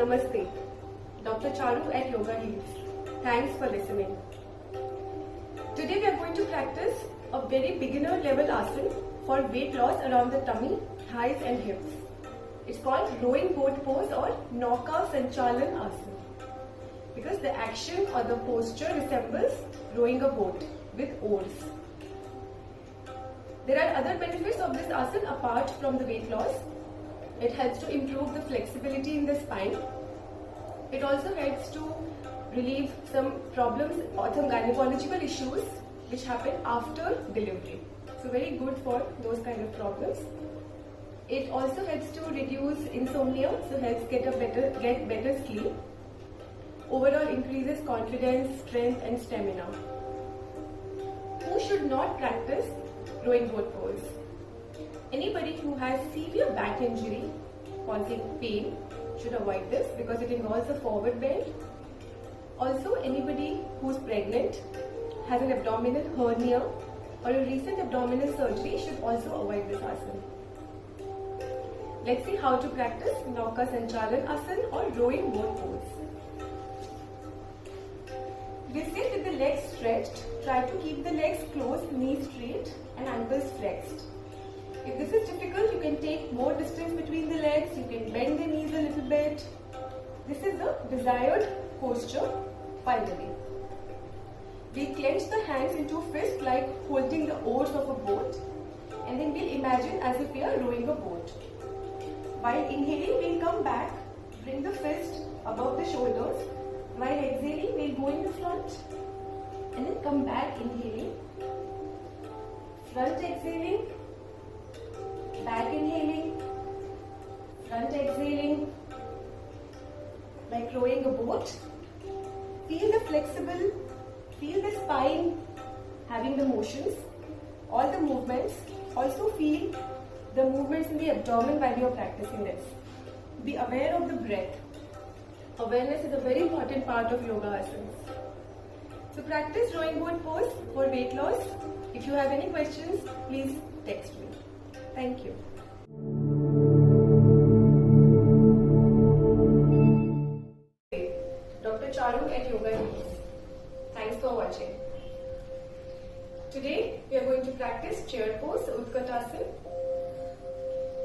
Namaste. Dr. Charu at Yoga Heals. Thanks for listening. Today we are going to practice a very beginner level asana for weight loss around the tummy, thighs and hips. It's called rowing boat pose or Nauka Sanchalan asana because the action or the posture resembles rowing a boat with oars. There are other benefits of this asana apart from the weight loss. It helps to improve the flexibility in the spine. It also helps to relieve some problems or some gynecological issues which happen after delivery. So very good for those kind of problems. It also helps to reduce insomnia, so helps get better sleep. Overall increases confidence, strength and stamina. Who should not practice rowing boat pose? Anybody who has severe back injury causing pain should avoid this because it involves a forward bend. Also, anybody who's pregnant, has an abdominal hernia or a recent abdominal surgery should also avoid this asana. Let's see how to practice Nauka Sanchalan asana or rowing boat pose. We sit with the legs stretched. Try to keep the legs closed, knees straight and ankles flexed. If this is difficult, you can take more distance between the legs, you can bend the knees a little bit. This is the desired posture finally. We clench the hands into fists like holding the oars of a boat and then we'll imagine as if we are rowing a boat. While inhaling, we'll come back, bring the fist above the shoulders. While exhaling, we'll go in the front and then come back inhaling. Front exhaling. Back inhaling, front exhaling, like rowing a boat. Feel the flexible, feel the spine having the motions, all the movements. Also feel the movements in the abdomen while you are practicing this. Be aware of the breath. Awareness is a very important part of yoga asanas. So practice rowing boat pose for weight loss. If you have any questions, please text me. Thank you. Dr. Charu at Yoga Heals. Thanks for watching. Today we are going to practice chair pose, Utkatasana.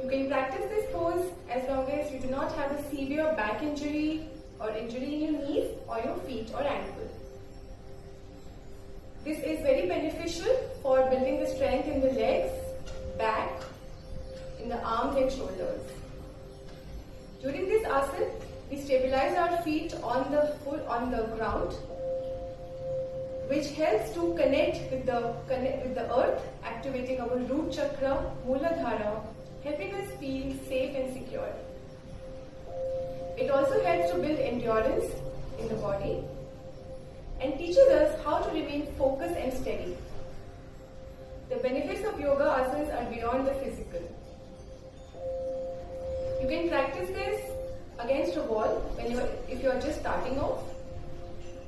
You can practice this pose as long as you do not have a severe back injury or injury in your knees or your feet or ankle. This is very beneficial for building the strength in the legs, back, in the arms and shoulders. During this asana, we stabilize our feet on the ground, which helps to connect with the earth, activating our root chakra, Muladhara, helping us feel safe and secure. It also helps to build endurance in the body and teaches us how to remain focused and steady. The benefits of yoga asanas are beyond the physical. You can practice this against a wall if you are just starting off.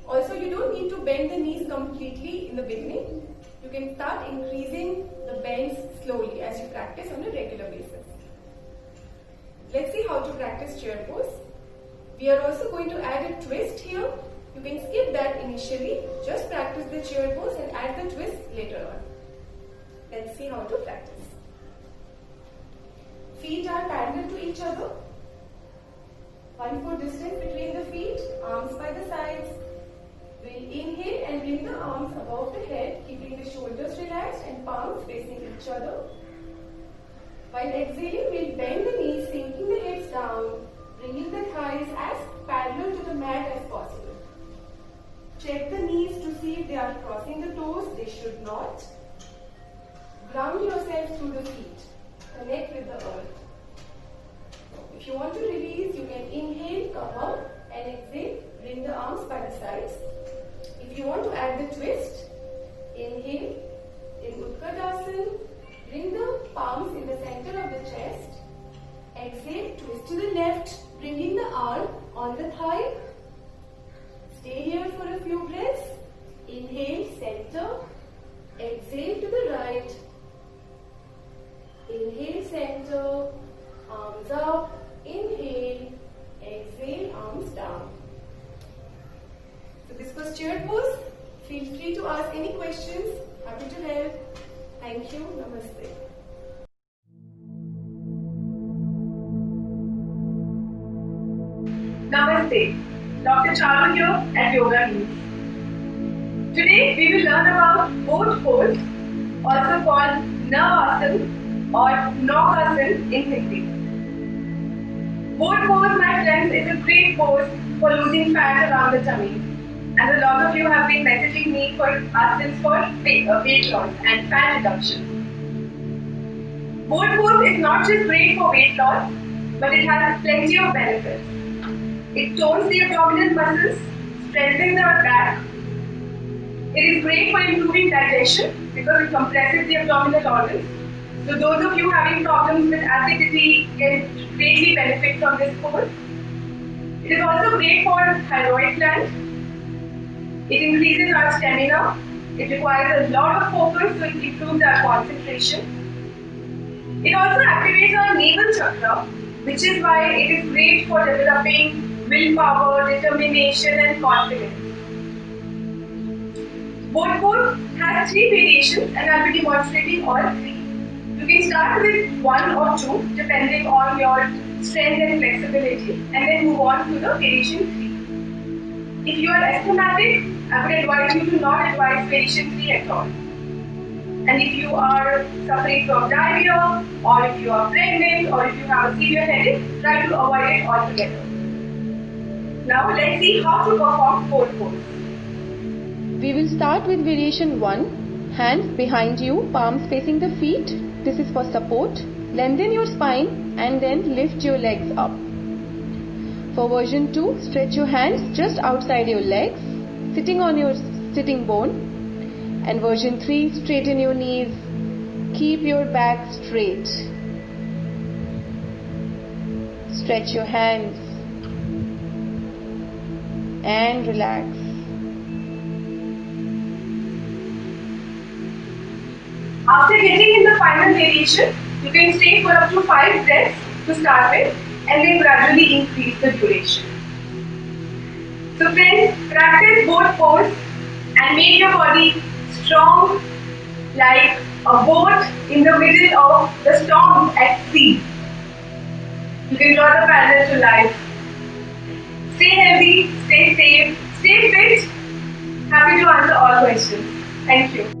Also, you don't need to bend the knees completely in the beginning. You can start increasing the bends slowly as you practice on a regular basis. Let's see how to practice chair pose. We are also going to add a twist here. You can skip that initially. Just practice the chair pose and add the twist later on. Let's see how to practice. Feet are parallel to each other. 1 foot distance between the feet, arms by the sides. We'll inhale and bring the arms above the head, keeping the shoulders relaxed and palms facing each other. While exhaling, we'll bend the knees, sinking the hips down, bringing the thighs as parallel to the mat as possible. Check the knees to see if they are crossing the toes. They should not. Ground yourself through the feet. Connect with the earth. If you want to release, you can inhale, come up and exhale. Bring the arms by the sides. If you want to add the twist, inhale in Utkatasana. Bring the palms in the center of the chest. Exhale, twist to the left, bringing the arm on the thigh. Stay here for a few breaths. Inhale, center. Exhale to the right. Inhale, center. Arms up. Inhale. Exhale, arms was chair pose. Feel free to ask any questions. Happy to help. Thank you. Namaste. Namaste, Dr. Charu here at Yoga News. Today we will learn about boat pose, also called Navasana or Naukasana in Hindi. Boat pose, my friends, is a great pose for losing fat around the tummy. And a lot of you have been messaging me for asanas for weight loss and fat reduction. Boat pose is not just great for weight loss, but it has plenty of benefits. It tones the abdominal muscles, strengthens our back. It is great for improving digestion because it compresses the abdominal organs. So those of you having problems with acidity can greatly benefit from this pose. It is also great for thyroid gland. It increases our stamina. It requires a lot of focus, so it improves our concentration. It also activates our navel chakra, which is why it is great for developing willpower, determination and confidence. Boat pose has 3 variations and I will be demonstrating all 3. You can start with 1 or 2 depending on your strength and flexibility and then move on to the variation 3. If you are asthmatic, I would advise you to not advise variation 3 at all. And if you are suffering from diarrhea or if you are pregnant or if you have a severe headache, try to avoid it altogether. Now let's see how to perform boat pose. We will start with variation 1. Hands behind you, palms facing the feet. This is for support. Lengthen your spine and then lift your legs up. For version 2, stretch your hands just outside your legs, sitting on your sitting bone. And version 3, straighten your knees. Keep your back straight. Stretch your hands and relax. After getting in the final variation, you can stay for up to 5 breaths to start with and then gradually increase the duration. So friends, practice boat pose and make your body strong like a boat in the middle of the storm at sea. You can draw the parallel to life. Stay healthy, stay safe, stay fit. Happy to answer all questions. Thank you.